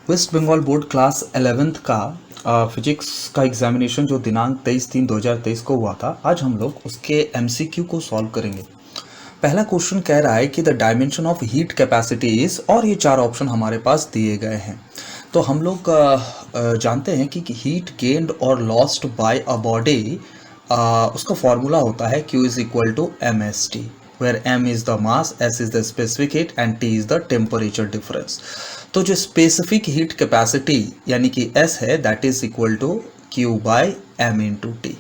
Waste Bengal board class 11th का physics का examination जो दिनांक 23/3/2023 को हुआ था, आज हम लोग उसके एमसीक्यू को सॉल्व करेंगे। पहला क्वेश्चन कह रहा है कि the dimension of heat capacity is, और ये चार ऑप्शन हमारे पास दिए गए हैं। तो हम लोग जानते हैं कि हीट गेन्ड और लॉस्ट बाय अ बॉडी, उसका फॉर्मूला होता है Q is equal to MST, where M is the mass, S is the specific heat and T is the temperature difference। तो जो स्पेसिफिक हीट कैपेसिटी यानी कि S है, that is equal to Q by M into T.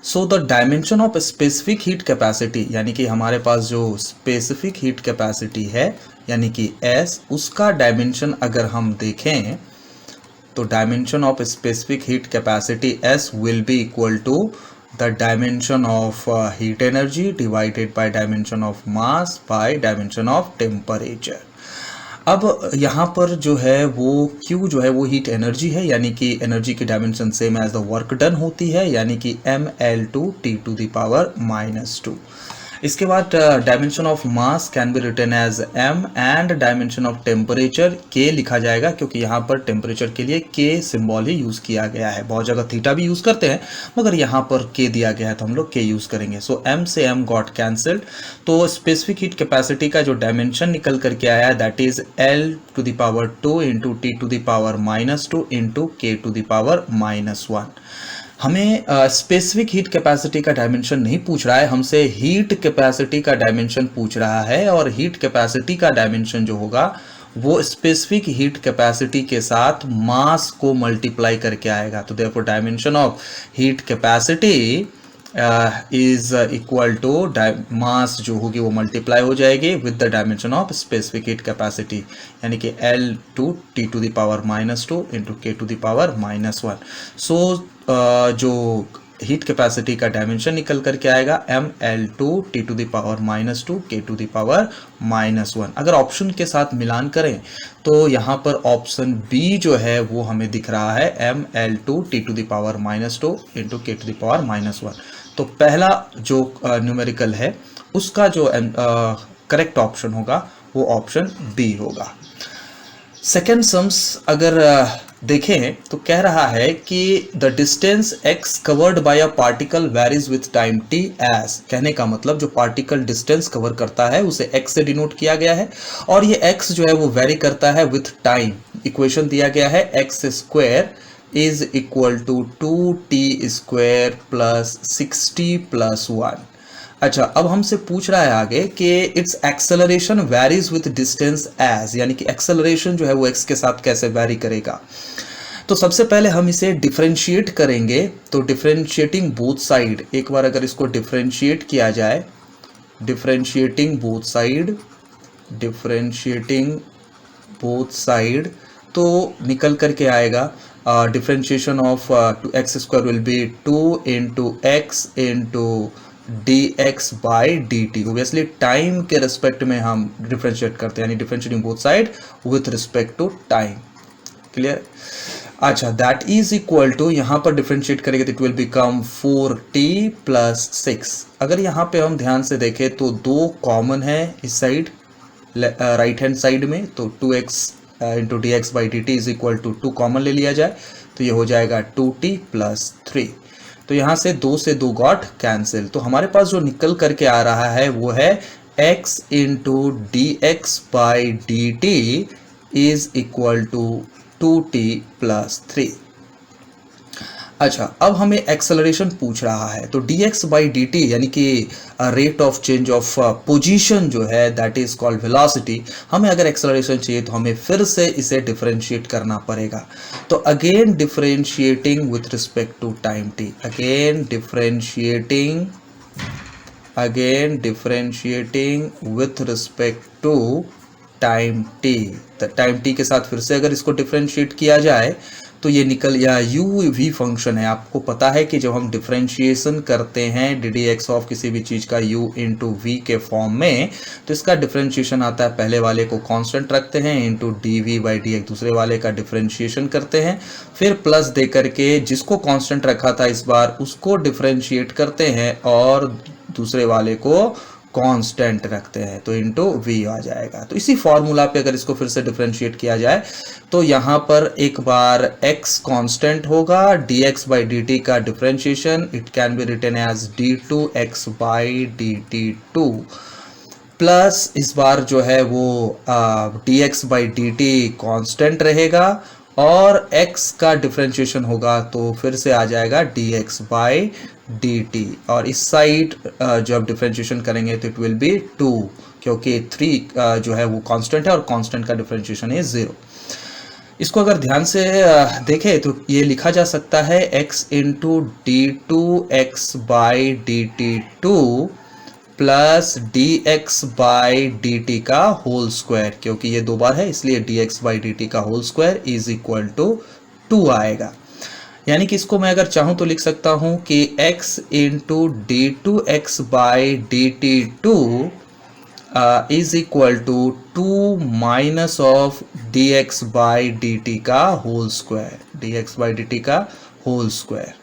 So the dimension of specific heat capacity यानी कि हमारे पास जो specific heat capacity है यानी कि S, उसका डायमेंशन अगर हम देखें तो dimension of specific heat capacity S will be equal to the dimension of heat energy divided by dimension of mass by dimension of temperature। अब यहाँ पर जो है वो Q जो है वो हीट एनर्जी है, यानी कि एनर्जी की dimension same as the work done होती है, यानी कि mL2T टू द पावर -2। इसके बाद dimension of mass can be written as m, and dimension of temperature k लिखा जाएगा, क्योंकि यहाँ पर टेम्परेचर के लिए k सिंबल ही यूज़ किया गया है। बहुत जगह थीटा भी यूज़ करते हैं, मगर यहाँ पर k दिया गया है तो हम लोग k यूज़ करेंगे। सो m से m गॉट कैंसल्ड, तो स्पेसिफिक हीट कैपेसिटी का जो डायमेंशन निकल करके आया है that is L to the power 2 into T to the power -2 into K to the power -1। हमें स्पेसिफिक हीट कैपेसिटी का डायमेंशन नहीं पूछ रहा है, हमसे हीट कैपेसिटी का डायमेंशन पूछ रहा है, और हीट कैपेसिटी का डायमेंशन जो होगा वो स्पेसिफिक हीट कैपेसिटी के साथ मास को मल्टीप्लाई करके आएगा। तो therefore dimension of heat capacity is equal to mass जो होगी वो मल्टीप्लाई हो जाएगी with the dimension of specific heat capacity, यानी कि L to T to the power -2 into K to the power -1। So जो हीट कैपेसिटी का dimension निकल करके आएगा mL2T to the power -2 K to the power -1। अगर ऑप्शन के साथ मिलान करें तो यहाँ पर ऑप्शन बी जो है वो हमें दिख रहा है mL2T to the power -2 into K to the power -1। तो पहला जो न्यूमेरिकल है उसका जो करेक्ट ऑप्शन होगा वो ऑप्शन बी होगा। सेकेंड सम्स अगर देखें तो कह रहा है कि the distance x covered by a particle varies with time t as, कहने का मतलब जो पार्टिकल डिस्टेंस कवर करता है उसे x से डिनोट किया गया है, और ये x जो है वो वेरी करता है विथ टाइम। इक्वेशन दिया गया है x square is equal to 2t square plus 6t plus 1। अच्छा, अब हमसे पूछ रहा है आगे कि its acceleration varies with distance as, यानी कि एक्सेलरेशन जो है वो x के साथ कैसे वेरी करेगा। तो सबसे पहले हम इसे डिफरेंशिएट करेंगे, तो डिफरेंशिएटिंग बोथ साइड, एक बार अगर इसको डिफरेंशिएट किया जाए, डिफरेंशिएटिंग बोथ साइड तो निकल करके आएगा differentiation of x square will be 2 into x into dx by dt। Obviously time के रिस्पेक्ट में हम डिफरेंशिएट करते हैं, यानी differentiating both side with respect to time. Clear? अच्छा, दैट इज इक्वल टू, यहां पर डिफरेंशिएट करेंगे तो it will become 4t plus 6। अगर यहां पे हम ध्यान से देखें तो 2 कॉमन है इस साइड राइट हैंड साइड में, तो 2x into dx by dt is equal to 2 common ले लिया जाए तो ये हो जाएगा 2t प्लस 3। तो यहाँ से 2 से 2 गॉट कैंसिल, तो हमारे पास जो निकल करके आ रहा है वो है x into dx by dt is equal to 2t plus 3। अच्छा, अब हमें एक्सेलरेशन पूछ रहा है, तो dx बाई dt यानी कि rate of change of position जो है दैट इज कॉल्ड वेलोसिटी। हमें अगर एक्सेलरेशन चाहिए तो हमें फिर से इसे डिफरेंशिएट करना पड़ेगा। तो again differentiating with respect to time t, again differentiating with respect to time t। Time t के साथ फिर से अगर इसको डिफरेंशिएट किया जाए तो ये निकल या u v फंक्शन है। आपको पता है कि जब हम डिफरेंशिएशन करते हैं ddx ऑफ किसी भी चीज़ का u इंटू वी के फॉर्म में, तो इसका डिफरेंशिएशन आता है, पहले वाले को कांस्टेंट रखते हैं इंटू dv बाई dx, दूसरे वाले का डिफरेंशिएशन करते हैं, फिर प्लस दे करके जिसको कांस्टेंट रखा था इस बार उसको डिफरेंशिएट करते हैं और दूसरे वाले को कांस्टेंट रखते हैं तो इनटू v आ जाएगा। तो इसी फॉर्मूला पे अगर इसको फिर से डिफरेंशिएट किया जाए तो यहाँ पर एक बार x कांस्टेंट होगा, dx बाई dt का differentiation it can be written as d2x by dt2 plus इस बार जो है वो dx बाई dt कांस्टेंट रहेगा और x का डिफरेंशिएशन होगा तो फिर से आ जाएगा dx बाई dt और इस साइड जब डिफरेंशिएशन करेंगे तो इट विल बी 2 क्योंकि 3 जो है वो कांस्टेंट है और कांस्टेंट का डिफरेंशिएशन है 0। इसको अगर ध्यान से देखें तो ये लिखा जा सकता है x into d2x by dt2 plus dx by dt का होल स्क्वायर, क्योंकि ये 2 बार है इसलिए dx बाई dt का whole square is equal to 2 आएगा। यानी कि इसको मैं अगर चाहूं तो लिख सकता हूं कि x into d2x by dt2 is equal to 2 minus of dx by dt का whole square, dx by dt का होल स्क्वायर।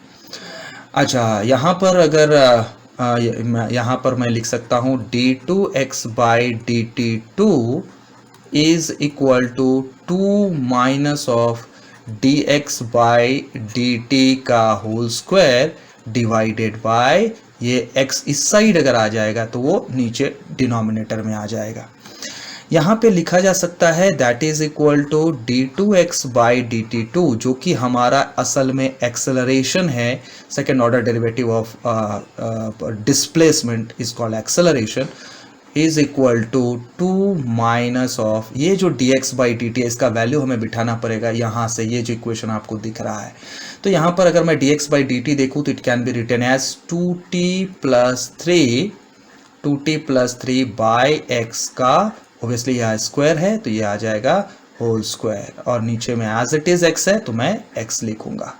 अच्छा, यहाँ पर अगर यहाँ पर मैं लिख सकता हूँ d2x by dt2 is equal to 2 minus of dx by dt का होल स्क्वायर डिवाइडेड बाय ये x इस साइड अगर आ जाएगा तो वो नीचे डिनोमिनेटर में आ जाएगा। यहाँ पे लिखा जा सकता है that is equal to d2x by dt2 जो कि हमारा असल में एक्सेलरेशन है, second order derivative of displacement is called acceleration, is equal to 2 minus of ये जो dx बाई dt है इसका वैल्यू हमें बिठाना पड़ेगा यहाँ से, ये जो इक्वेशन आपको दिख रहा है। तो यहाँ पर अगर मैं dx बाई dt देखूँ तो it can be written as 2t plus 3 by x का ऑब्वियसली यह स्क्वायर है तो ये आ जाएगा होल स्क्वायर और नीचे में एज इट इज x है तो मैं x लिखूंगा।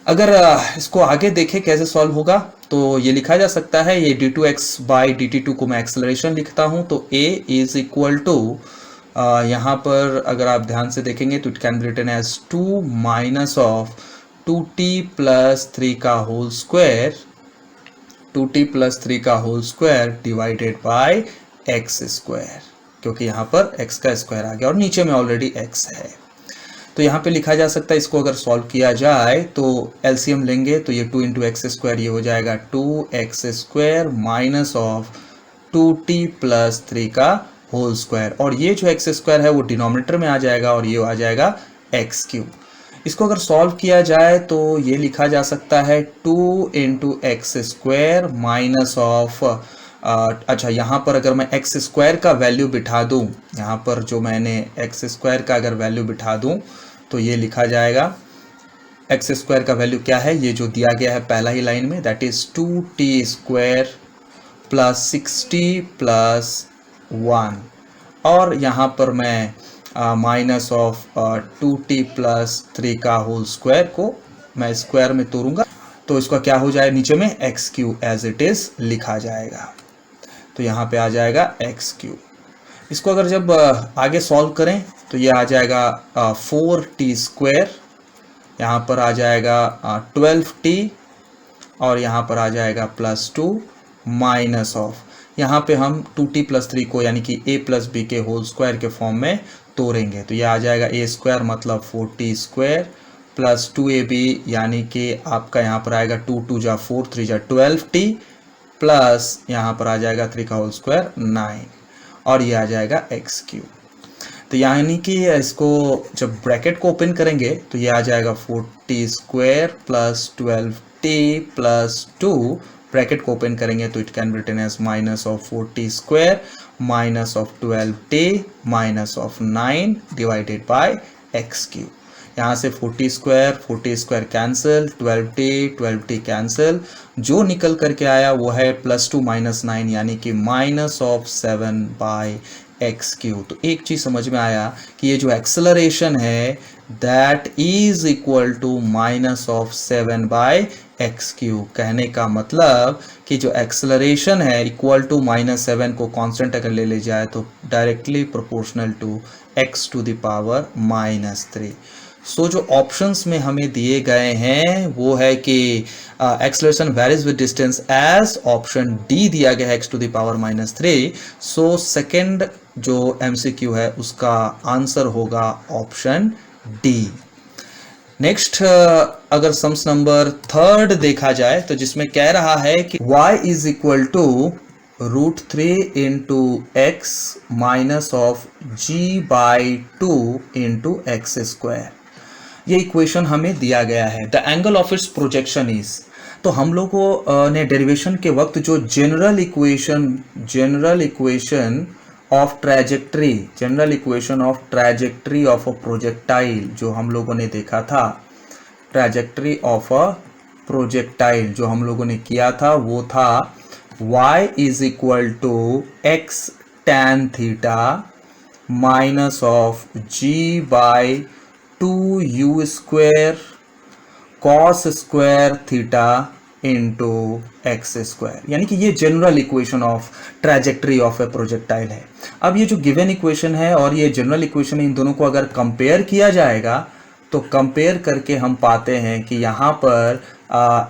अगर इसको आगे देखें कैसे सॉल्व होगा तो ये लिखा जा सकता है ये d2x बाई dt2 को मैं एक्सेलरेशन लिखता हूं तो a इज इक्वल टू यहाँ पर अगर आप ध्यान से देखेंगे तो it can be written as 2 minus of 2t plus 3 का होल स्क्वायर, 2t प्लस 3 का whole square divided by x square, क्योंकि यहाँ पर x का स्क्वायर आ गया और नीचे में ऑलरेडी x है। तो यहाँ पे लिखा जा सकता है इसको अगर सॉल्व किया जाए तो एलसीएम लेंगे तो ये 2 इंटू एक्स स्क्वायर ये हो जाएगा 2x square minus of 2t plus 3 का होल स्क्वायर और ये जो x स्क्वायर है वो डिनोमिनेटर में आ जाएगा और ये आ जाएगा x क्यूब। इसको अगर सॉल्व किया जाए तो ये लिखा जा सकता है 2 into x square minus of अच्छा, यहाँ पर अगर मैं एक्स स्क्वायर का वैल्यू बिठा दूँ, यहाँ पर जो मैंने एक्स स्क्वायर का अगर वैल्यू बिठा दूँ तो ये लिखा जाएगा एक्स स्क्वायर का वैल्यू क्या है ये जो दिया गया है पहला ही लाइन में, that is 2t square plus 6t plus 1 और यहाँ पर मैं माइनस ऑफ 2t प्लस 3 का होल स्क्वायर को मैं स्क्वायर में तोड़ूंगा तो इसका क्या हो जाए नीचे में x cube as it is लिखा जाएगा। तो यहाँ पे आ जाएगा एक्स क्यूब। इसको अगर जब आगे सॉल्व करें तो ये आ जाएगा 4t स्क्वायर, यहाँ पर आ जाएगा 12t और यहाँ पर आ जाएगा प्लस 2 माइनस ऑफ, यहाँ पे हम 2t प्लस 3 को यानी कि a प्लस b के होल स्क्वायर के फॉर्म में तोड़ेंगे तो ये आ जाएगा a स्क्वायर मतलब 4t स्क्वायर प्लस 2ab यानी कि आपका यहाँ पर आएगा 2 2 जा 4 3 जा 12t प्लस यहाँ पर आ जाएगा 3 का होल स्क्वायर 9 और ये आ जाएगा एक्स क्यूब। तो यानी कि इसको जब ब्रैकेट को ओपन करेंगे तो ये आ जाएगा 4t square plus 12t plus 2, bracket को ओपन करेंगे तो it can be written as minus of 4t square minus of 12t minus of 9 divided by x cube. यहाँ से 40 स्क्वायर कैंसिल, 12t कैंसिल, जो निकल करके आया वो है प्लस 2 माइनस 9 यानी कि minus of 7 by x cube. तो एक चीज़ समझ में आया कि ये जो एक्सेलरेशन है that is equal to minus of 7 by x cube. कहने का मतलब कि जो एक्सेलरेशन है इक्वल टू माइनस 7 को कांस्टेंट अगर ले ले जाए तो directly proportional to x to the power minus 3। So जो ऑप्शंस में हमें दिए गए हैं वो है कि acceleration varies with distance as option D दिया गया है x to the power -3। So second जो MCQ है उसका आंसर होगा ऑप्शन डी। नेक्स्ट अगर सम्स नंबर थर्ड देखा जाए तो जिसमें कह रहा है कि y is equal to √3 into x minus of g/2 into x square, ये इक्वेशन हमें दिया गया है। The angle of its projection is, तो हम लोगों ने डेरिवेशन के वक्त जो general equation of trajectory of a projectile जो हम लोगों ने देखा था, ट्रैजेक्टरी ऑफ अ प्रोजेक्टाइल जो हम लोगों ने किया था वो था y is equal to x tan theta minus of g/2u square cos square theta into x square, यानी कि ये general equation of trajectory of a projectile है। अब ये जो गिवन इक्वेशन है और ये जनरल इक्वेशन है, इन दोनों को अगर कंपेयर किया जाएगा तो कंपेयर करके हम पाते हैं कि यहाँ पर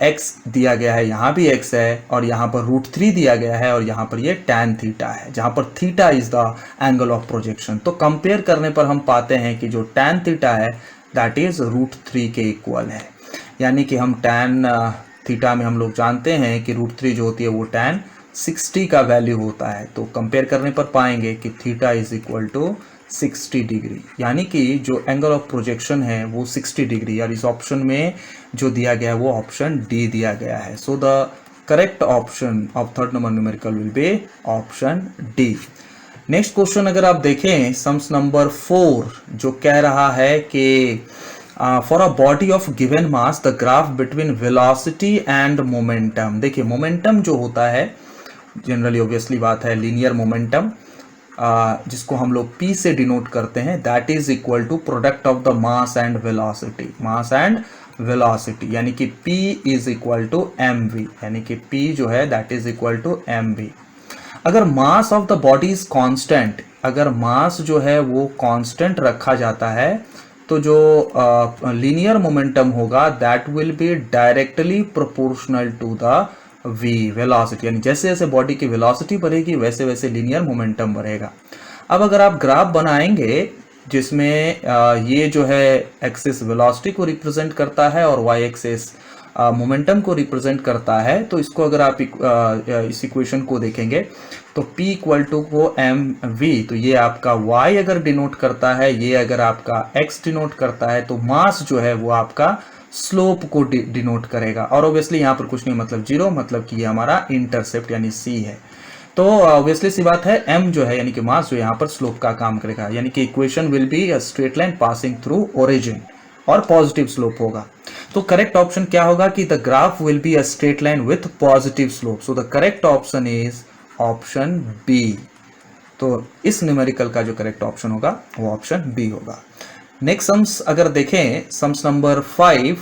x दिया गया है, यहाँ भी x है, और यहाँ पर √3 दिया गया है, और यहाँ पर ये tan थीटा है, जहाँ पर theta is the angle of projection. तो कंपेयर करने पर हम पाते हैं कि जो tan थीटा है दैट इज √3 के इक्वल है, यानी कि हम tan थीटा में हम लोग जानते हैं कि √3 जो होती है वो tan 60 का वैल्यू होता है। तो कंपेयर करने पर पाएंगे कि theta is equal to 60 degree, यानी कि जो एंगल ऑफ प्रोजेक्शन है वो 60 डिग्री, और इस ऑप्शन में जो दिया गया है वो ऑप्शन डी दिया गया है। सो the correct option of third number numerical will be option D. Next question अगर आप देखें सम्स नंबर 4 जो कह रहा है कि for a body of given mass the graph between velocity and momentum. देखिए मोमेंटम जो होता है जनरली ऑब्वियसली बात है लीनियर मोमेंटम, जिसको हम लोग P से डिनोट करते हैं, that is equal to product of the mass and velocity, यानी कि P is equal to mv, यानी कि P जो है that is equal to mv। अगर mass of the body is constant, अगर मास जो है वो कांस्टेंट रखा जाता है तो जो लीनियर मोमेंटम होगा that will be directly proportional to the v velocity, यानी जैसे जैसे बॉडी की वेलोसिटी बढ़ेगी वैसे वैसे लीनियर मोमेंटम बढ़ेगा। अब अगर आप ग्राफ बनाएंगे जिसमें ये जो है एक्सिस वेलोसिटी को रिप्रेजेंट करता है और y एक्सिस मोमेंटम को रिप्रेजेंट करता है, तो इसको अगर आप इस इक्वेशन को देखेंगे तो P इक्वल टू को mv, तो ये आपका y अगर डिनोट करता है, ये अगर आपका x डिनोट करता है, तो मास जो है वो आपका स्लोप को डिनोट करेगा। और ऑब्वियसली यहाँ पर कुछ नहीं, मतलब 0, मतलब कि ये हमारा इंटरसेप्ट यानी c है। तो ऑब्वियसली सी बात है m जो है यानी कि मास जो यहाँ पर स्लोप का काम करेगा, यानी कि equation will be a straight line passing through origin और पॉजिटिव स्लोप होगा। तो करेक्ट ऑप्शन क्या होगा कि the graph will be a straight line with positive slope. So the correct option is option B. तो इस न्यूमेरिकल का जो करेक्ट ऑप्शन होगा वो ऑप्शन बी होगा। नेक्स्ट सम्स अगर देखें, सम्स नंबर 5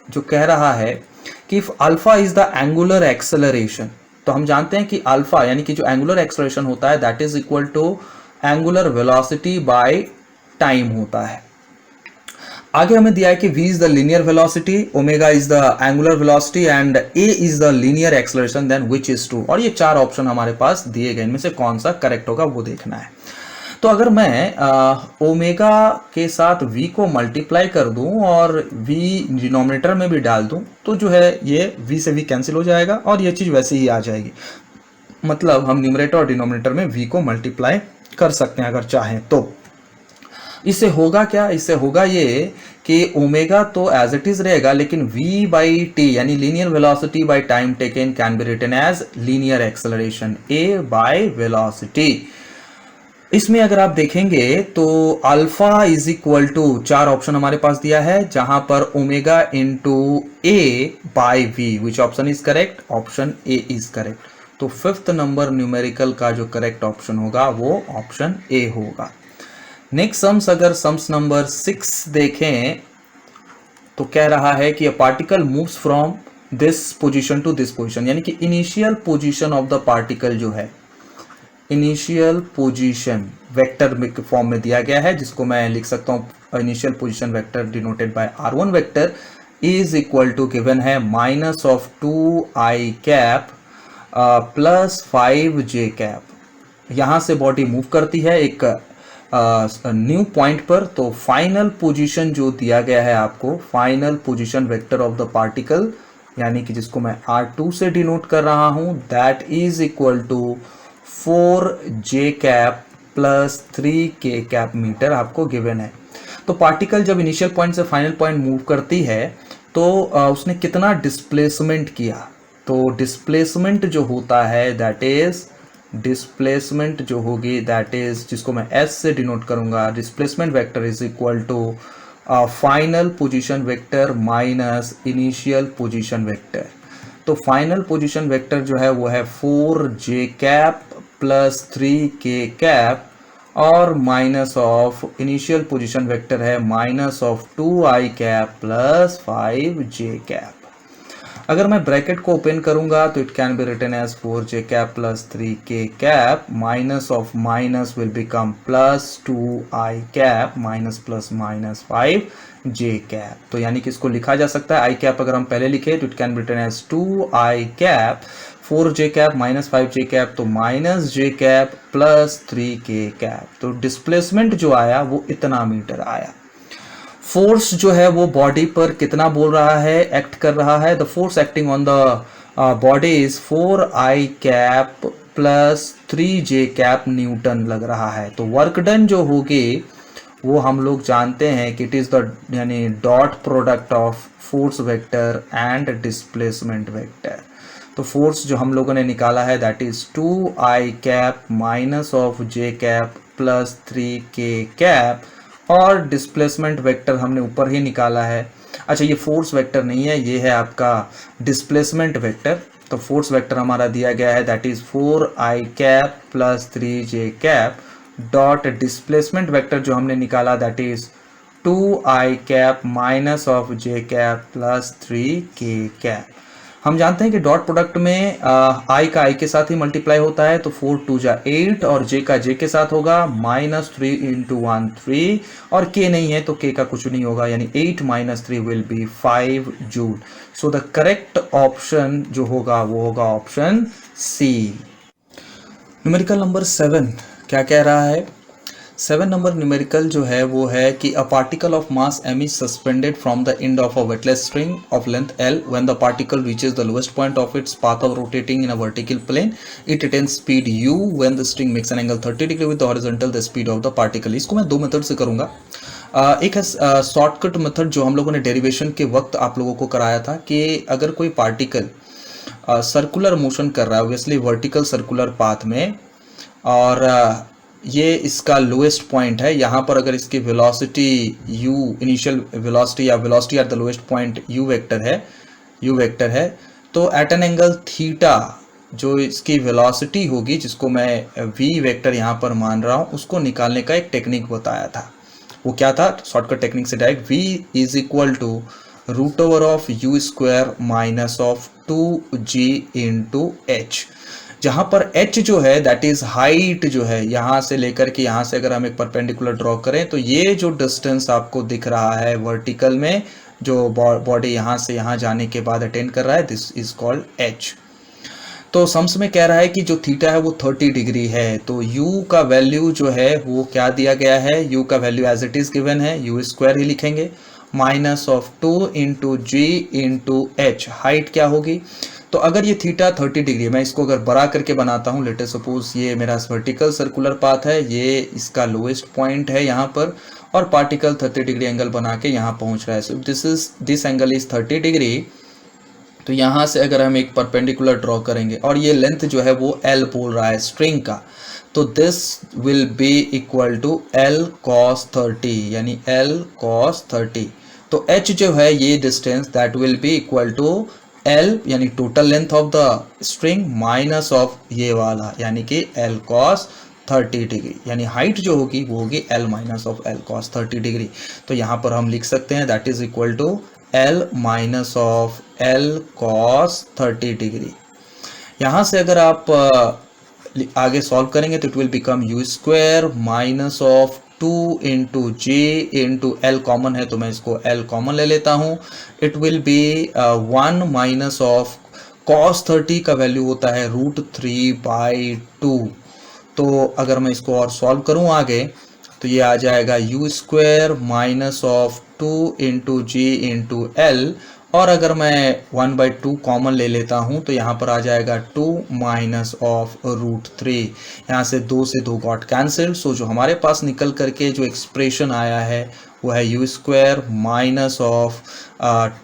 जो कह रहा है कि if alpha is the angular acceleration, तो हम जानते हैं कि अल्फा यानी कि जो एंगुलर एक्सेलरेशन होता है that is equal to angular velocity by time होता है। आगे हमें दिया है कि v is the linear velocity, omega is the angular velocity and a is the linear acceleration, then which is true. और ये 4 ऑप्शन हमारे पास दिए गए, इनमें से कौन सा करेक्ट होगा वो देखना है। तो अगर मैं ओमेगा के साथ v को मल्टीप्लाई कर दूं और v डिनोमिनेटर में भी डाल दूं तो जो है ये v से v कैंसिल हो जाएगा और ये चीज़ वैसे ही आ जाएगी। मतलब हम न्यूमरेटर और डिनोमिनेटर में v को मल्टीप्लाई कर सकते हैं अगर चाहें तो। इससे होगा क्या, इससे होगा ये कि ओमेगा तो एज इट इज रहेगा, लेकिन v बाई टी यानी linear velocity by time taken can be written as linear acceleration a by velocity. इसमें अगर आप देखेंगे तो alpha is equal to 4 option हमारे पास दिया है, जहां पर omega into a by v, which option is correct, option A is correct. तो 5th नंबर न्यूमेरिकल का जो करेक्ट ऑप्शन होगा वो ऑप्शन ए होगा। नेक्स्ट सम्स अगर सम्स नंबर 6 देखें तो कह रहा है कि a particle moves from this position to this position, यानी कि initial position of the particle जो है, इनिशियल पोजीशन वेक्टर फॉर्म में दिया गया है, जिसको मैं लिख सकता हूँ initial position vector denoted by r1 vector is equal to given है minus of 2i cap plus 5j cap. यहाँ से बॉडी मूव करती है एक न्यू पॉइंट पर, तो फाइनल पोजीशन जो दिया गया है आपको, final position vector of the particle, यानी कि जिसको मैं r2 से डिनोट कर रहा हूं, that is equal to 4j cap plus 3k cap metre आपको गिवन है। तो पार्टिकल जब इनिशियल पॉइंट से फाइनल पॉइंट मूव करती है तो उसने कितना डिस्प्लेसमेंट किया, तो डिस्प्लेसमेंट जो होता है दैट इज, डिस्प्लेसमेंट जो होगी दैट इज, जिसको मैं s से डिनोट करूंगा, displacement vector is equal to final position vector minus initial position vector. तो फाइनल पोजीशन वेक्टर जो है वो है 4j cap plus 3k cap और minus of initial position vector है minus of 2i cap plus 5j cap. अगर मैं bracket को ओपन करूंगा तो it can be written as 4j cap plus 3k cap, minus of minus will become plus 2i cap minus plus minus 5j cap. तो यानी कि इसको लिखा जा सकता है i कैप अगर हम पहले लिखे तो it can be written as 2i cap 4j cap minus 5j cap, तो minus j cap plus 3k cap. तो डिस्प्लेसमेंट जो आया वो इतना मीटर आया। फोर्स जो है वो बॉडी पर कितना बोल रहा है, एक्ट कर रहा है, the force acting on the body is 4i cap plus 3j cap Newton लग रहा है। तो वर्क डन जो होगी वो हम लोग जानते हैं कि इट इज द यानी dot product of force vector and displacement vector. तो फोर्स जो हम लोगों ने निकाला है that is 2i cap minus of j cap plus 3k cap, और डिस्प्लेसमेंट वेक्टर हमने ऊपर ही निकाला है। अच्छा, ये फोर्स वेक्टर नहीं है, ये है आपका डिस्प्लेसमेंट वेक्टर। तो फोर्स वेक्टर हमारा दिया गया है that is 4i cap plus 3j cap dot displacement vector जो हमने निकाला that is 2i cap minus of j cap plus 3k cap. हम जानते हैं कि डॉट प्रोडक्ट में i का i के साथ ही मल्टीप्लाई होता है, तो 4 2 जा 8 और j का j के साथ होगा माइनस 3 इंटू 1 3, और k नहीं है तो k का कुछ नहीं होगा, यानी 8 minus 3 will be 5 joule. So the correct option जो होगा वो होगा ऑप्शन सी। न्यूमेरिकल नंबर 7 क्या कह रहा है? 7 नंबर न्यूमेरिकल जो है वो है कि a particle of mass m is suspended from the end of a weightless string of length L. When the particle reaches the lowest point of its path of rotating in a vertical plane, it attains speed u. When the string makes an angle 30 degree with the horizontal, the speed of the particle. इसको मैं दो method से करूंगा। एक है shortcut method जो हम लोगों ने डेरिवेशन के वक्त आप लोगों को कराया था कि अगर कोई पार्टिकल सर्कुलर मोशन कर रहा है ऑब्वियसली वर्टिकल सर्कुलर पाथ में, और ये इसका लोएस्ट पॉइंट है, यहाँ पर अगर इसकी वेलोसिटी u इनिशियल वेलोसिटी या velocity at the lowest point u vector है, तो एट एन एंगल थीटा जो इसकी वेलोसिटी होगी, जिसको मैं v वेक्टर यहाँ पर मान रहा हूँ, उसको निकालने का एक टेक्निक बताया था। वो क्या था? शॉर्टकट टेक्निक से direct v is equal to root over of u square minus of 2g into h, जहां पर h जो है दैट इज हाइट जो है, यहां से लेकर के यहां से अगर हम एक परपेंडिकुलर ड्रॉ करें तो ये जो डिस्टेंस आपको दिख रहा है वर्टिकल में, जो बॉडी यहां से यहां जाने के बाद अटेन कर रहा है, दिस इज कॉल्ड h। तो सम्स में कह रहा है कि जो थीटा है वो 30 डिग्री है, तो u का वैल्यू जो है वो क्या दिया गया है, u का value as it is given है, u स्क्वायर ही लिखेंगे minus of 2 into g into h, height क्या होगी। तो अगर ये थीटा 30 डिग्री है, मैं इसको अगर बड़ा करके बनाता हूँ, लेट अस सपोज ये मेरा वर्टिकल सर्कुलर पाथ है, ये इसका लोएस्ट पॉइंट है यहाँ पर, और पार्टिकल 30 डिग्री एंगल बना के यहाँ पहुँच रहा है। So this angle is 30 degree. तो यहाँ से अगर हम एक परपेंडिकुलर ड्रॉ करेंगे और ये लेंथ जो है वो L बोल रहा है स्ट्रिंग का, तो this will be equal to L cos 30, यानी L cos 30। तो h जो है ये distance that will be equal to L यानी total length of the string minus of ये वाला यानी कि L cos 30 डिग्री, यानी हाइट जो होगी वो होगी L minus of L cos 30 degree. तो यहाँ पर हम लिख सकते हैं that is equal to L minus of L cos 30 degree. यहाँ से अगर आप आगे सॉल्व करेंगे तो it will become you square minus of 2 into J into L common है तो मैं इसको एल कॉमन ले लेता हूँ. It will B 1 minus of cos 30 का वैल्यू होता है √3/2. तो अगर मैं इसको और सॉल्व करूँ आगे तो ये आ जाएगा u square minus of 2 into g into l, और अगर मैं 1/2 कॉमन ले लेता हूँ तो यहाँ पर आ जाएगा 2 माइनस ऑफ √3. यहाँ से 2 से 2 गॉट कैंसिल्ड. सो जो हमारे पास निकल करके जो एक्सप्रेशन आया है वो है u square minus of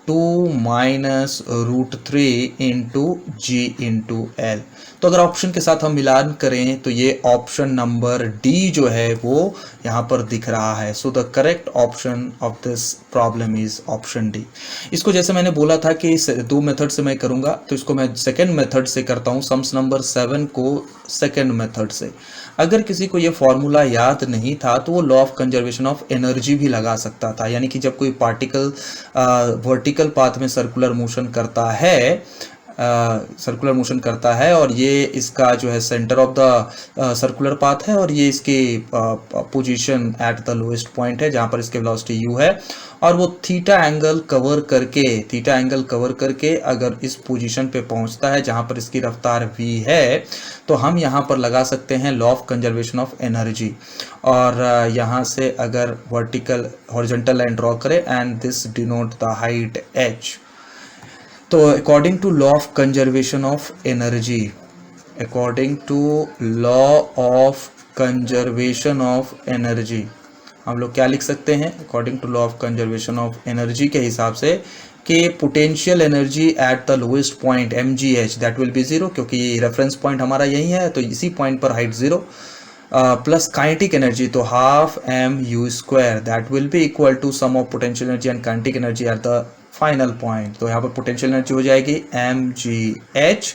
2 minus √3 into g into l. तो अगर ऑप्शन के साथ हम मिलान करें तो ये ऑप्शन नंबर डी जो है वो यहाँ पर दिख रहा है. सो the correct option of this problem is option D. इसको जैसे मैंने बोला था कि इस 2 मेथड से मैं करूँगा तो इसको मैं सेकेंड मेथड से करता हूँ. सम्स नंबर 7 को सेकेंड मेथड से. अगर किसी को ये फॉर्मूला याद नहीं था तो वो law of conservation of energy भी लगा सकता था. यानी कि जब कोई पार्टिकल वर्टिकल पाथ में सर्कुलर मोशन करता है और ये इसका जो है centre of the circular path है और ये इसकी position eight the lowest point है जहाँ पर इसके वेलोसिटी u है, और वो थीटा एंगल कवर करके अगर इस पोजीशन पे पहुंचता है जहाँ पर इसकी रफ्तार v है तो हम यहाँ पर लगा सकते हैं law of conservation of energy. और यहाँ से अगर वर्टिकल हॉरिजॉन्टल लाइन ड्रॉ करें and this denote the height h. तो according to law of conservation of energy हम लोग क्या लिख सकते हैं according to law of conservation of energy के हिसाब से कि potential energy at the lowest point mgh that will be 0, क्योंकि रेफरेंस पॉइंट हमारा यही है तो इसी पॉइंट पर हाइट 0, प्लस काइनेटिक एनर्जी तो half mu square that will be equal to sum of potential energy and kinetic energy at the final point. तो यहाँ पर पोटेंशियल एनर्जी हो जाएगी mgh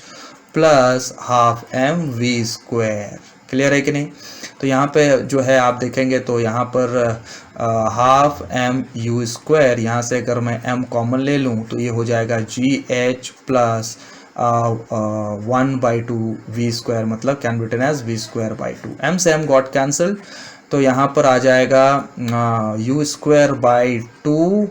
plus half mv square. Clear है कि नहीं? तो यहाँ पे जो है आप देखेंगे तो यहाँ पर हाफ mu स्क्वायर, यहाँ से अगर मैं m कॉमन ले लूँ तो ये हो जाएगा gh प्लस 1/2 v स्क्वायर, मतलब can be written as v square by 2. m से m गॉट कैंसल तो यहाँ पर आ जाएगा u square by 2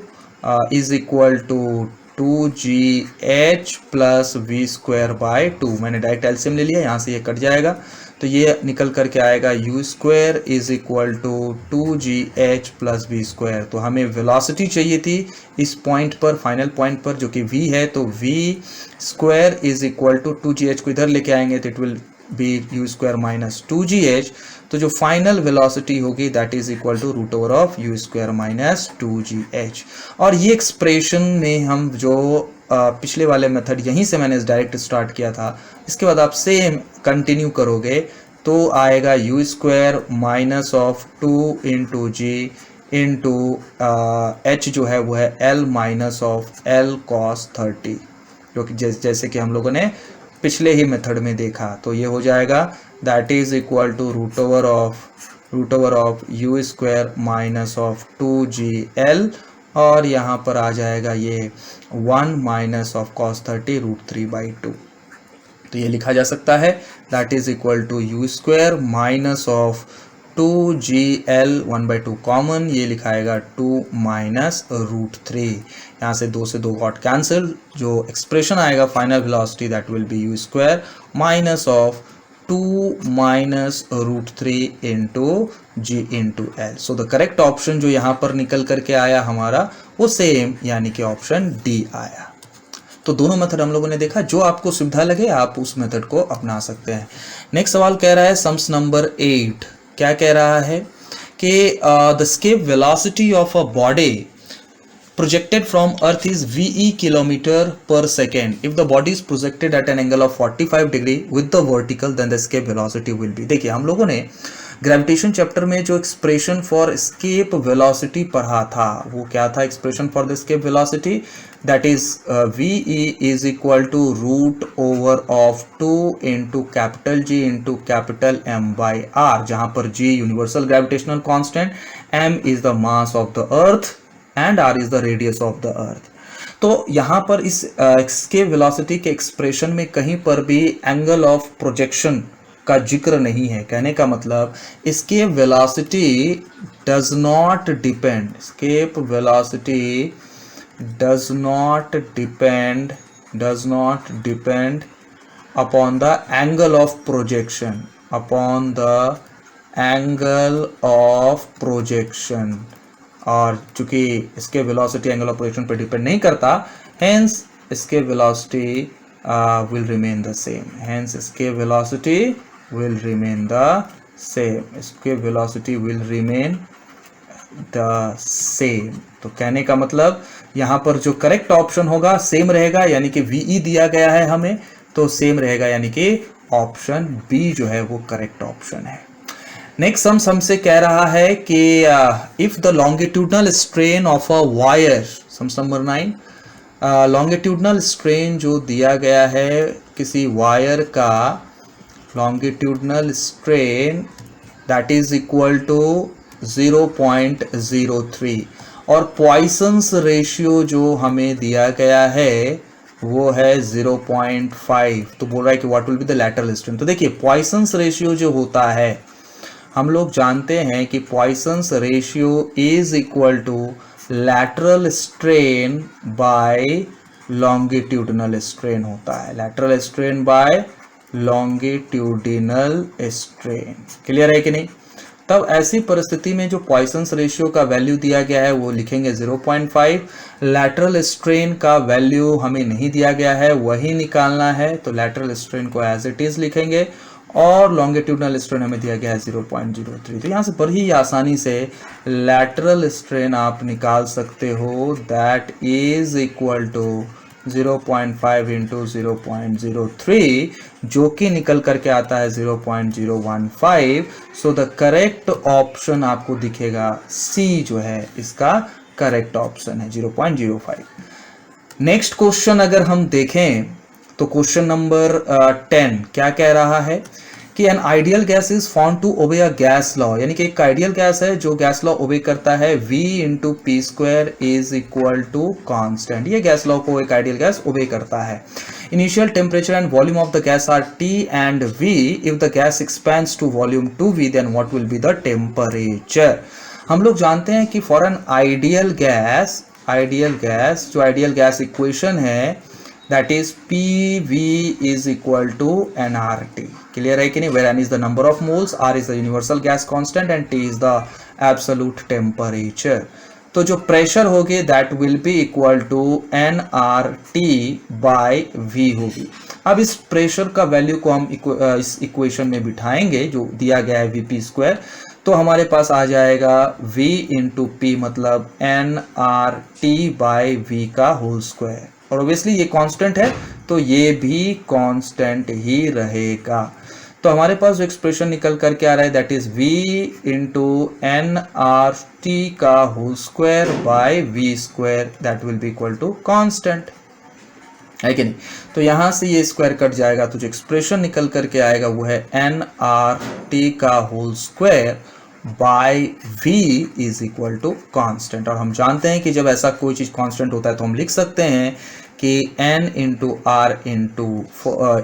is equal to 2gh plus v square by 2. मैंने डायरेक्ट एलसीएम ले लिया, यहाँ से ये कट जाएगा तो ये निकल करके आएगा u square is equal to 2gh plus v square. तो हमें वेलोसिटी चाहिए थी इस पॉइंट पर, फाइनल पॉइंट पर, जो कि v है. तो v square is equal to 2gh को इधर लेके आएंगे तो it will be u square minus 2gh. तो जो फाइनल वेलोसिटी होगी that is equal to root over of u square minus 2gh. और ये एक्सप्रेशन में हम जो पिछले वाले मेथड यहीं से मैंने डायरेक्ट स्टार्ट किया था, इसके बाद आप सेम कंटिन्यू करोगे तो आएगा u square minus of 2 into g into h जो है वो है l minus of l cos 30, जो कि जैसे कि हम लोगों ने पिछले ही मेथड में देखा. तो ये हो जाएगा that is equal to root over of u square minus of 2gl, और यहाँ पर आ जाएगा ये 1 माइनस ऑफ cos 30 √3/2. तो ये लिखा जा सकता है that is equal to u square minus of 2gl 1/2 common, ये लिखाएगा 2 माइनस √3. यहाँ से 2 से 2 गॉट कैंसिल. जो एक्सप्रेशन आएगा final velocity that will be u square minus of 2 minus √3 into g into l. So the correct option जो यहाँ पर निकल करके आया हमारा वो सेम यानी कि ऑप्शन डी आया. तो दोनों मेथड हम लोगों ने देखा, जो आपको सुविधा लगे आप उस मेथड को अपना सकते हैं. नेक्स्ट सवाल कह रहा है सम्स नंबर 8. क्या कह रहा है कि the escape velocity of a body projected from earth is ve kilometer per second. If the body is projected at an angle of 45 degree with the vertical, then the escape velocity will be. देखिए हम लोगों ने gravitation chapter में जो expression for escape velocity पढ़ा था वो क्या था? Expression for the escape velocity that is ve is equal to root over of 2 into capital G into capital M by R, जहाँ पर G universal gravitational constant, M is the mass of the earth and R is the radius of the earth. तो यहाँ पर इस escape velocity के expression में कहीं पर भी एंगल ऑफ प्रोजेक्शन का जिक्र नहीं है। कहने का मतलब escape velocity does not depend, escape velocity does not depend upon the angle of projection, upon the angle of projection, और चूंकि इसके वेलोसिटी एंगल ऑफ प्रोजेक्शन पर डिपेंड नहीं करता, हेंस इसके velocity will remain the same, hence इसके velocity will remain the same, इसके velocity will remain the same। तो कहने का मतलब यहाँ पर जो करेक्ट ऑप्शन होगा सेम रहेगा, यानी कि VE दिया गया है हमें तो सेम रहेगा, यानी कि ऑप्शन बी जो है वो करेक्ट ऑप्शन है। नेक्स्ट हमसे कह रहा है कि if the longitudinal strain of a wire, sum number 9, longitudinal strain जो दिया गया है किसी वायर का, longitudinal strain that is equal to 0.03 और पॉइसन्स रेशियो जो हमें दिया गया है वो है 0.5, तो बोल रहा है कि what will be the lateral strain. तो देखिए पॉइसन्स रेशियो जो होता है हम लोग जानते हैं कि Poisson's ratio is equal to lateral strain by longitudinal strain होता है, lateral strain by longitudinal strain. Clear है कि नहीं? तब ऐसी परिस्थिति में जो पॉइसन्स रेशियो का वैल्यू दिया गया है वो लिखेंगे 0.5, लैटरल स्ट्रेन का वैल्यू हमें नहीं दिया गया है वही निकालना है, तो लैटरल स्ट्रेन को एज इट इज लिखेंगे और लॉन्गिट्यूडनल स्ट्रेन हमें दिया गया है 0.03। तो यहाँ से बड़ी आसानी से लैटरल स्ट्रेन आप निकाल सकते हो, that is equal to 0.5 into 0.03 जो कि निकल करके आता है 0.015। सो द करेक्ट ऑप्शन आपको दिखेगा सी जो है इसका करेक्ट ऑप्शन है 0.05। नेक्स्ट क्वेश्चन अगर हम देखें तो क्वेश्चन नंबर 10 क्या कह रहा है कि an ideal gas is found to obey a gas law, यानी कि एक आइडियल गैस है जो गैस लॉ ओबे करता है V into P square is equal to constant. ये गैस लॉ को एक आइडियल गैस ओबे करता है। Initial temperature and volume of the gas are T and V, if the gas expands to volume 2V then what will be the temperature. हम लोग जानते हैं कि फॉर एन आइडियल गैस जो ideal gas equation है that is PV is equal to nRT। Clear है कि नहीं? where n is the number of moles, R is the universal gas constant and T is the absolute temperature। तो जो pressure होगी that will be equal to nRT by V होगी। अब इस pressure का वैल्यू को हम इस इक्वेशन में बिठाएंगे जो दिया गया है VP स्क्वायर, तो हमारे पास आ जाएगा V इंटू P मतलब nRT बाई V का होल स्क्वायर, और ऑब्वियसली ये कांस्टेंट है तो ये भी कांस्टेंट ही रहेगा। तो हमारे पास जो एक्सप्रेशन निकल करके आ रहा है that is V into nRT का whole square by V square that will be equal to constant, है कि नहीं? तो यहां से ये स्क्वायर कट जाएगा तो जो एक्सप्रेशन निकल करके आएगा वो है nRT का whole square by V is equal to constant. और हम जानते हैं कि जब ऐसा कोई चीज कांस्टेंट होता है तो हम लिख सकते हैं कि n into R into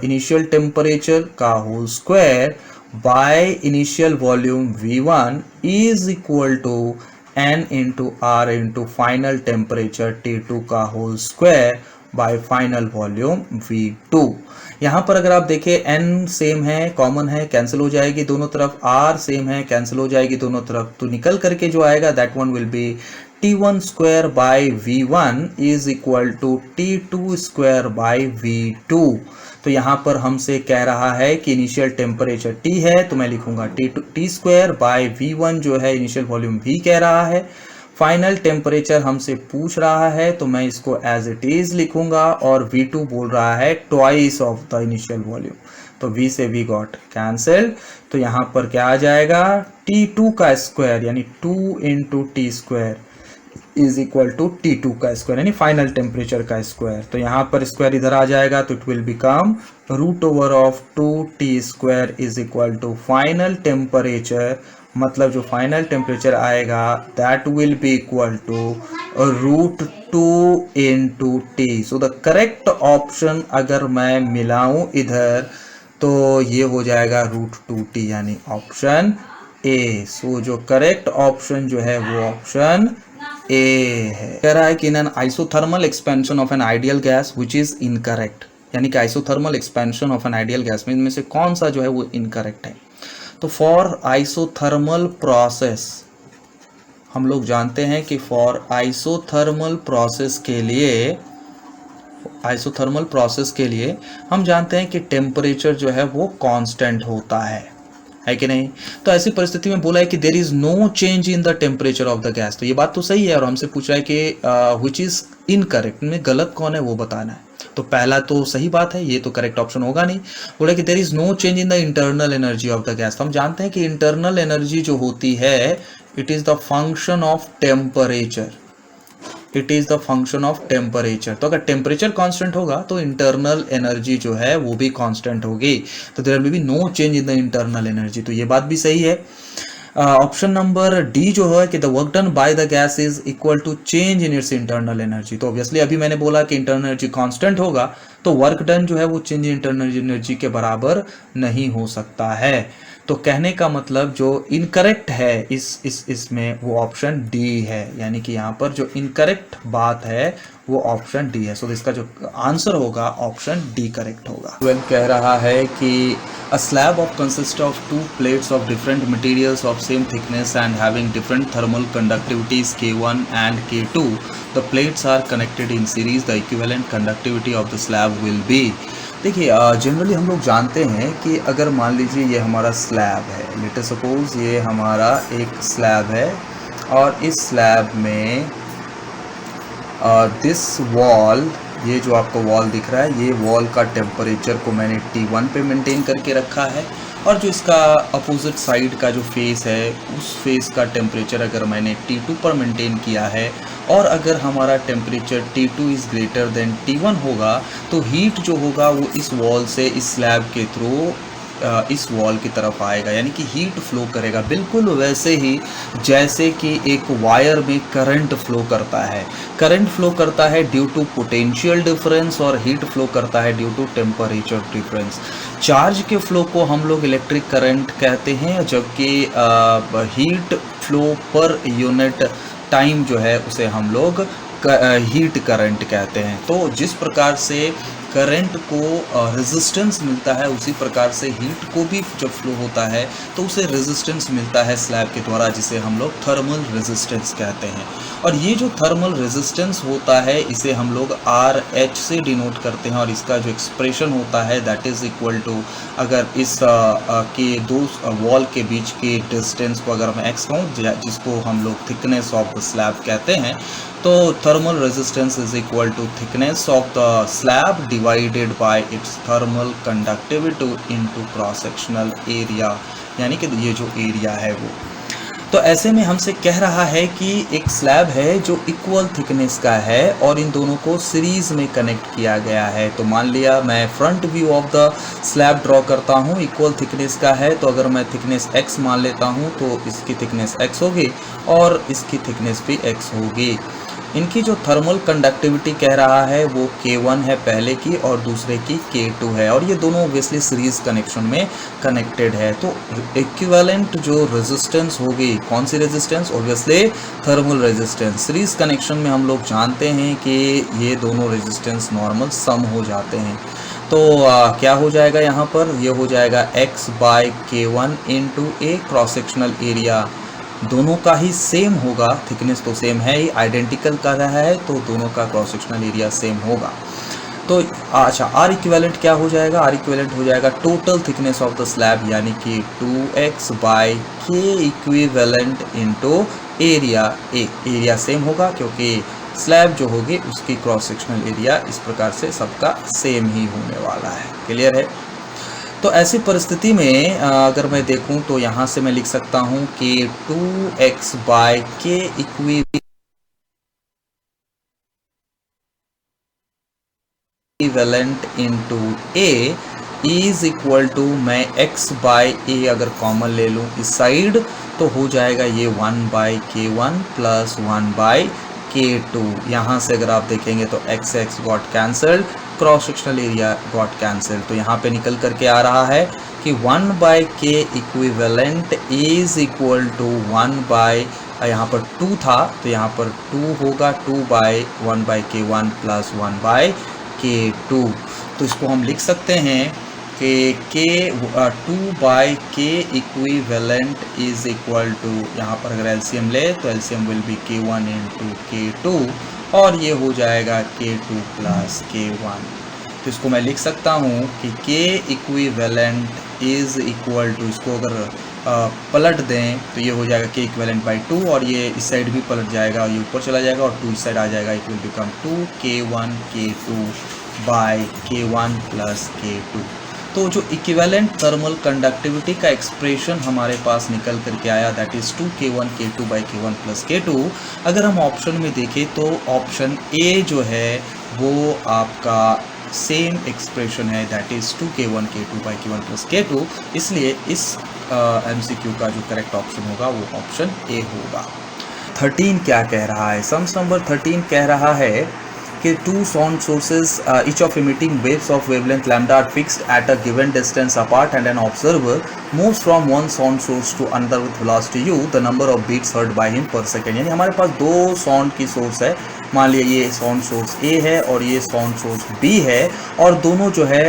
initial temperature का whole square by initial volume V1 is equal to n into R into final temperature T2 का whole square by final volume V2। यहाँ पर अगर आप देखें n सेम है, कॉमन है, cancel हो जाएगी दोनों तरफ, r सेम है, कैंसिल हो जाएगी दोनों तरफ, तो निकल करके जो आएगा that one will be T1 square by V1 is equal to T2 square by V2। तो यहाँ पर हमसे कह रहा है कि इनिशियल टेम्परेचर T है तो मैं लिखूंगा T स्क्वायर बाय V1 जो है इनिशियल वॉल्यूम V कह रहा है, फाइनल टेम्परेचर हमसे पूछ रहा है तो मैं इसको एज इट इज लिखूंगा, और V2 बोल रहा है twice of the initial volume, तो V से V गॉट कैंसिल। तो यहाँ पर क्या आ जाएगा T2 का स्क्वायर यानी 2 into t square is equal to T2 का स्क्वायर यानी फाइनल टेम्परेचर का स्क्वायर। तो यहाँ पर स्क्वायर इधर आ जाएगा तो it will become root over of 2t square is equal to final temperature, मतलब जो फाइनल टेम्परेचर आएगा that will be equal to root 2 into T. So the correct option अगर मैं मिलाऊं इधर तो ये हो जाएगा √2t यानी ऑप्शन ए। सो जो करेक्ट ऑप्शन जो है वो ऑप्शन ए है। कह रहा है कि in an isothermal expansion of N ideal gas which is incorrect, यानी कि isothermal expansion of N ideal gas में इनमें से कौन सा जो है वो इनकरेक्ट है। तो फॉर आइसोथर्मल प्रोसेस हम लोग जानते हैं कि फॉर आइसोथर्मल प्रोसेस के लिए हम जानते हैं कि टेम्परेचर जो है वो कांस्टेंट होता है कि नहीं। तो ऐसी परिस्थिति में बोला है कि there is no change in the temperature of the gas. तो ये बात तो सही है और हमसे पूछ रहा है कि व्हिच इज इनकरेक्ट, में गलत कौन है वो बताना है। तो पहला तो सही बात है, ये तो करेक्ट ऑप्शन होगा नहीं। बोला कि there is no change in the internal energy of the gas. तो हम जानते हैं कि इंटरनल एनर्जी जो होती है it is the function of temperature, it is the function of temperature. तो अगर टेम्परेचर कांस्टेंट होगा तो इंटरनल एनर्जी जो है वो भी कांस्टेंट होगी, तो there will be no change in the internal energy. तो ये बात भी सही है। ऑप्शन नंबर डी जो है कि the work done by the gas is equal to change in its internal energy. तो ऑब्वियसली अभी मैंने बोला कि इंटरनल एनर्जी कांस्टेंट होगा तो वर्क डन जो है वो चेंज इन इंटरनल एनर्जी के बराबर नहीं हो सकता है। तो कहने का मतलब जो इनकरेक्ट है इसमें वो ऑप्शन डी है, यानी कि यहाँ पर जो इनकरेक्ट बात है वो ऑप्शन डी है। सो इसका जो आंसर होगा ऑप्शन डी करेक्ट होगा। वेल कह रहा है कि a slab of consist of two plates of different materials of same thickness and having different thermal conductivities K1 and K2. The plates are connected in series. The equivalent conductivity of the slab will be. देखिए generally हम लोग जानते हैं कि अगर मान लीजिए ये हमारा स्लैब है, लेट अस सपोज ये हमारा एक स्लैब है और इस स्लैब में दिस वॉल, ये जो आपको वॉल दिख रहा है, ये वॉल का टेम्परेचर को मैंने T1 पे मेंटेन करके रखा है और जो इसका अपोजिट साइड का जो फेस है उस फेस का टेम्परेचर अगर मैंने T2 पर मेंटेन किया है और अगर हमारा temperature T2 is greater than T1 होगा तो हीट जो होगा वो इस वॉल से इस स्लैब के थ्रू इस वॉल की तरफ आएगा, यानी कि हीट फ्लो करेगा बिल्कुल वैसे ही जैसे कि एक वायर में करंट फ्लो करता है। करंट फ्लो करता है ड्यू टू पोटेंशियल डिफरेंस और हीट फ्लो करता है due to temperature difference. Charge के फ्लो को हम लोग इलेक्ट्रिक करंट कहते हैं, जबकि heat flow per unit time जो है उसे हम लोग हीट करंट कहते हैं। तो जिस प्रकार से करंट को रेजिस्टेंस मिलता है उसी प्रकार से हीट को भी जब फ्लो होता है तो उसे रेजिस्टेंस मिलता है स्लैब के द्वारा, जिसे हम लोग थर्मल रेजिस्टेंस कहते हैं। और ये जो थर्मल रेजिस्टेंस होता है इसे हम लोग RH से डिनोट करते हैं और इसका जो एक्सप्रेशन होता है दैट इज़ इक्वल टू, अगर इस के दो वॉल के बीच के डिस्टेंस को अगर मैं x कहूँ जिसको हम लोग थिकनेस ऑफ द स्लैब कहते हैं, तो thermal resistance is equal to thickness of the slab divided by its thermal conductivity into cross sectional area, यानी कि ये जो एरिया है वो। तो ऐसे में हमसे कह रहा है कि एक स्लैब है जो इक्वल थिकनेस का है और इन दोनों को सीरीज में कनेक्ट किया गया है। तो मान लिया मैं front view of the slab draw करता हूँ, इक्वल थिकनेस का है, तो अगर मैं थिकनेस x मान लेता हूँ तो इसकी थिकनेस x होगी और इसकी थिकनेस भी x होगी। इनकी जो थर्मल कंडक्टिविटी कह रहा है वो K1 है पहले की और दूसरे की K2 है और ये दोनों ऑब्वियसली सीरीज कनेक्शन में कनेक्टेड है। तो इक्विवेलेंट जो रेजिस्टेंस होगी, कौन सी resistance, obviously thermal resistance. Series connection में हम लोग जानते हैं कि ये दोनों रेजिस्टेंस नॉर्मल सम हो जाते हैं। तो क्या हो जाएगा यहाँ पर, ये हो जाएगा x बाय K1 इंटू ए क्रॉस सेक्शनल एरिया, दोनों का ही सेम होगा, थिकनेस तो सेम है ही, आइडेंटिकल का रहा है तो दोनों का क्रॉस सेक्शनल एरिया सेम होगा। तो अच्छा R इक्विवेलेंट क्या हो जाएगा, R इक्विवेलेंट हो जाएगा total thickness of the slab, यानी कि 2x by K equivalent into area. Area same होगा क्योंकि स्लैब जो होगी उसकी क्रॉस सेक्शनल एरिया इस प्रकार से सबका सेम ही होने वाला है। क्लियर है। तो ऐसी परिस्थिति में अगर मैं देखूं तो यहाँ से मैं लिख सकता हूँ कि 2x by K equivalent into A is equal to, मैं x बाय A अगर कॉमन ले लूँ इस साइड तो हो जाएगा ये 1 bye K1 plus 1 bye K2। यहाँ से अगर आप देखेंगे तो x x got cancelled, cross sectional area got cancelled. तो यहाँ पे निकल करके आ रहा है कि 1/k equivalent is equal to 1/, यहाँ पर 2 था तो यहाँ पर 2 होगा, 2/1/k1 प्लस 1/k2। तो इसको हम लिख सकते हैं कि 2/k equivalent is equal to, यहाँ पर अगर एलसीएम ले तो LCM will be k1 into k2 और ये हो जाएगा k2 प्लस k1। तो इसको मैं लिख सकता हूँ कि k equivalent is equal to, इसको अगर पलट दें तो ये हो जाएगा k इक्विवेलेंट बाई 2 और ये इस साइड भी पलट जाएगा और ये ऊपर चला जाएगा और 2 इस साइड आ जाएगा। It will become 2k1 k2 by k1 plus k2। तो जो इक्विवेलेंट थर्मल कंडक्टिविटी का एक्सप्रेशन हमारे पास निकल करके आया that is 2k1 k2 by k1 plus k2। अगर हम ऑप्शन में देखें तो ऑप्शन ए जो है वो आपका सेम एक्सप्रेशन है that is 2k1 k2 by k1 plus k2, इसलिए इस MCQ का जो करेक्ट ऑप्शन होगा वो ऑप्शन ए होगा। 13 क्या कह रहा है? सम्स नंबर 13 कह रहा है कि two sound sources each of emitting waves of wavelength lambda are fixed at a given distance apart and an observer moves from one sound source to another with velocity u, the number of beats heard by him per second। यानी हमारे पास दो sound की source है, मान लिया ये sound source A है और ये साउंड सोर्स B है और दोनों जो है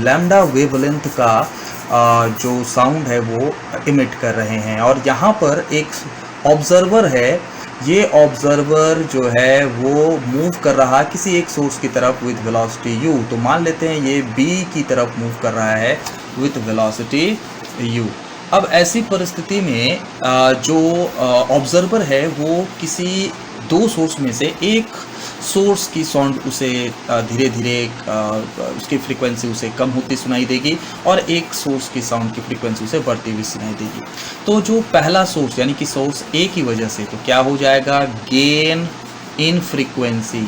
लैम्डा वेवलेंथ का जो साउंड है वो इमिट कर रहे हैं और यहाँ पर एक ऑब्जर्वर है। ये ऑब्जर्वर जो है वो मूव कर रहा है किसी एक सोर्स की तरफ विथ वेलोसिटी u। तो मान लेते हैं ये B की तरफ मूव कर रहा है विथ वेलोसिटी u। अब ऐसी परिस्थिति में जो ऑब्जर्वर है वो किसी दो सोर्स में से एक सोर्स की साउंड उसे धीरे धीरे उसकी फ्रीक्वेंसी उसे कम होती सुनाई देगी और एक सोर्स की साउंड की फ्रीक्वेंसी उसे बढ़ती हुई सुनाई देगी। तो जो पहला सोर्स यानी कि सोर्स ए की वजह से तो क्या हो जाएगा, गेन इन फ्रीक्वेंसी,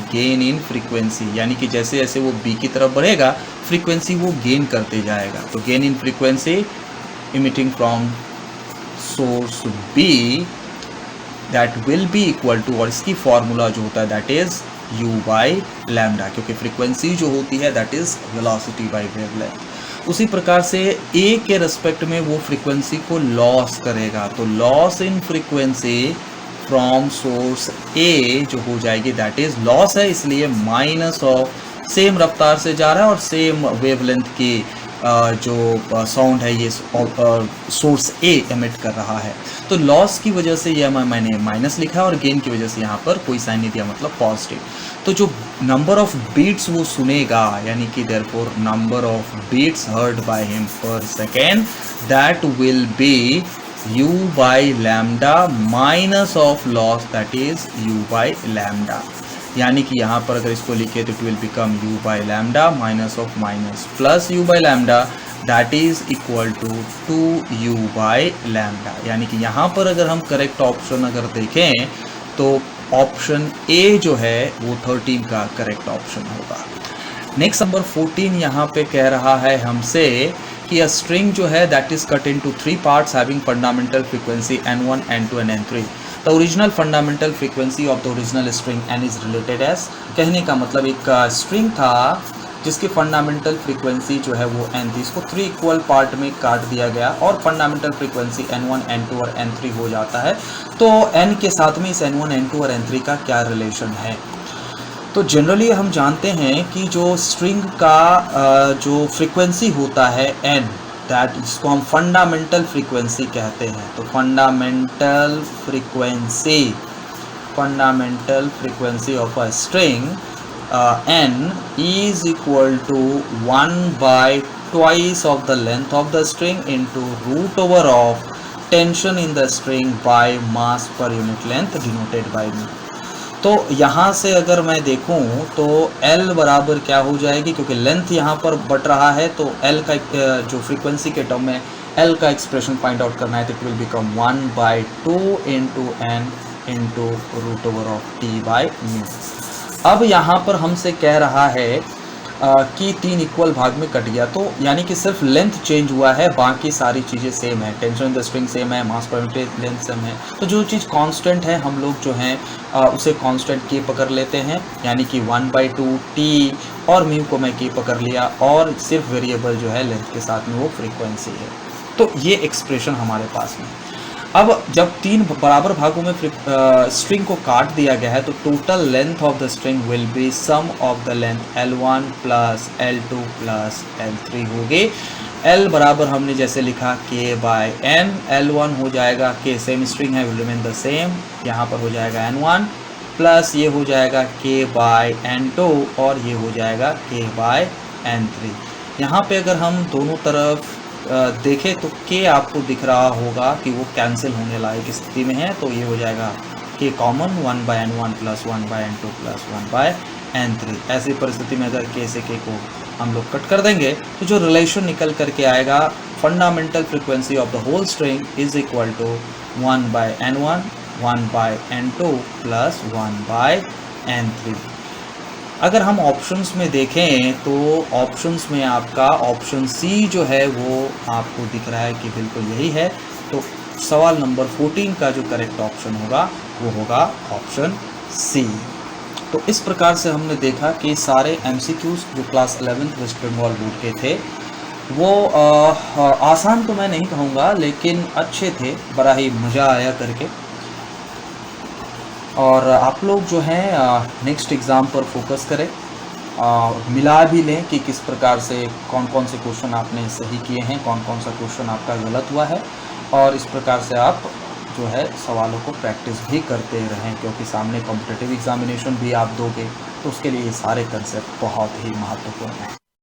यानी कि जैसे जैसे वो बी की तरफ बढ़ेगा फ्रीक्वेंसी वो गेन करते जाएगा। तो gain in frequency emitting from source B that will be equal to, और इसकी फॉर्मूला जो होता है that is u by lambda, क्योंकि फ्रीक्वेंसी जो होती है that is velocity by wavelength. उसी प्रकार से a के रेस्पेक्ट में वो फ्रीक्वेंसी को लॉस करेगा, तो loss in frequency from source a जो हो जाएगी दैट इज लॉस है, इसलिए माइनस ऑफ सेम रफ्तार से जा रहा है और सेम वेवलेंथ की जो साउंड है ये सोर्स ए एमिट कर रहा है। तो लॉस की वजह से यह मैंने माइनस लिखा है और गेन की वजह से यहाँ पर कोई साइन नहीं दिया, मतलब पॉजिटिव। तो जो नंबर ऑफ बीट्स वो सुनेगा यानी कि therefore number of beats heard by him per second that will be u by lambda minus of loss that is u by lambda. यानी कि यहाँ पर अगर इसको लिखे तो it will become u by lambda minus of minus plus u by lambda that is equal to 2u by lambda. यानी कि यहाँ पर अगर हम करेक्ट ऑप्शन अगर देखें तो ऑप्शन ए जो है वो 13 का करेक्ट ऑप्शन होगा। नेक्स्ट नंबर 14 यहाँ पे कह रहा है हमसे कि अ स्ट्रिंग जो है that is cut into 3 parts having fundamental frequency n1 n2 and n3। The original fundamental frequency of the original string n is related as. कहने का मतलब एक स्ट्रिंग था जिसकी फंडामेंटल फ्रीक्वेंसी जो है वो n थी, इसको 3 इक्वल पार्ट में काट दिया गया और फंडामेंटल फ्रीक्वेंसी n1 n2 और n3 हो जाता है। तो n के साथ में इस n1 n2 और n3 का क्या रिलेशन है? तो जनरली हम जानते हैं कि जो स्ट्रिंग का जो फ्रीक्वेंसी होता है n दैट जिसको हम फंडामेंटल फ्रीक्वेंसी कहते हैं, तो fundamental frequency of a string n is equal to 1 by twice of the length of the string into root over of tension in the string by mass per unit length denoted by mu। तो यहाँ से अगर मैं देखूँ तो L बराबर क्या हो जाएगी, क्योंकि लेंथ यहाँ पर बढ़ रहा है तो L का जो फ्रीक्वेंसी के टर्म में L का एक्सप्रेशन फाइंड आउट करना है तो it will become 1 by 2 into n into root over of t by mu। अब यहाँ पर हमसे कह रहा है कि 3 इक्वल भाग में कट गया, तो यानी कि सिर्फ लेंथ चेंज हुआ है, बाकी सारी चीज़ें सेम है, tension in the string same है, मास पर यूनिट लेंथ सेम है। तो जो चीज़ कांस्टेंट है हम लोग जो है उसे कांस्टेंट के पकड़ लेते हैं, यानी कि 1/2 टी और म्यू को मैं के पकड़ लिया, और सिर्फ वेरिएबल जो है लेंथ के साथ में वो फ्रीक्वेंसी है। तो ये एक्सप्रेशन हमारे पास में। अब जब 3 बराबर भागों में स्ट्रिंग को काट दिया गया है, तो total length of the string will be sum of the length L1 plus L2 plus L3 होगी। L बराबर हमने जैसे लिखा K/N, L1 हो जाएगा K, सेम स्ट्रिंग है, विल रिमेन द सेम, यहाँ पर हो जाएगा N1 प्लस ये हो जाएगा K/N2 और ये हो जाएगा K/N3। यहाँ पे अगर हम दोनों तरफ देखें तो K आपको दिख रहा होगा कि वो कैंसिल होने लायक स्थिति में है, तो ये हो जाएगा K common 1/N1 plus 1/N2 plus 1/N3। ऐसी परिस्थिति में अगर K से K को हम लोग कट कर देंगे तो जो रिलेशन निकल करके आएगा, fundamental frequency of the whole string is equal to 1/N1 1/N2 plus 1/N3। अगर हम ऑप्शंस में देखें तो ऑप्शंस में आपका ऑप्शन सी जो है वो आपको दिख रहा है कि बिल्कुल यही है। तो सवाल नंबर 14 का जो करेक्ट ऑप्शन होगा वो होगा ऑप्शन सी। तो इस प्रकार से हमने देखा कि सारे MCQs जो class 11th waste Bengal board के थे वो आसान तो मैं नहीं कहूँगा, लेकिन अच्छे थे, बड़ा ही मज़ा आया करके। और आप लोग जो हैं नेक्स्ट एग्ज़ाम पर फोकस करें, मिला भी लें कि किस प्रकार से कौन कौन से क्वेश्चन आपने सही किए हैं, कौन कौन सा क्वेश्चन आपका गलत हुआ है, और इस प्रकार से आप जो है सवालों को प्रैक्टिस भी करते रहें, क्योंकि सामने कॉम्पिटिटिव एग्जामिनेशन भी आप दोगे, तो उसके लिए ये सारे कंसेप्ट बहुत ही महत्वपूर्ण हैं।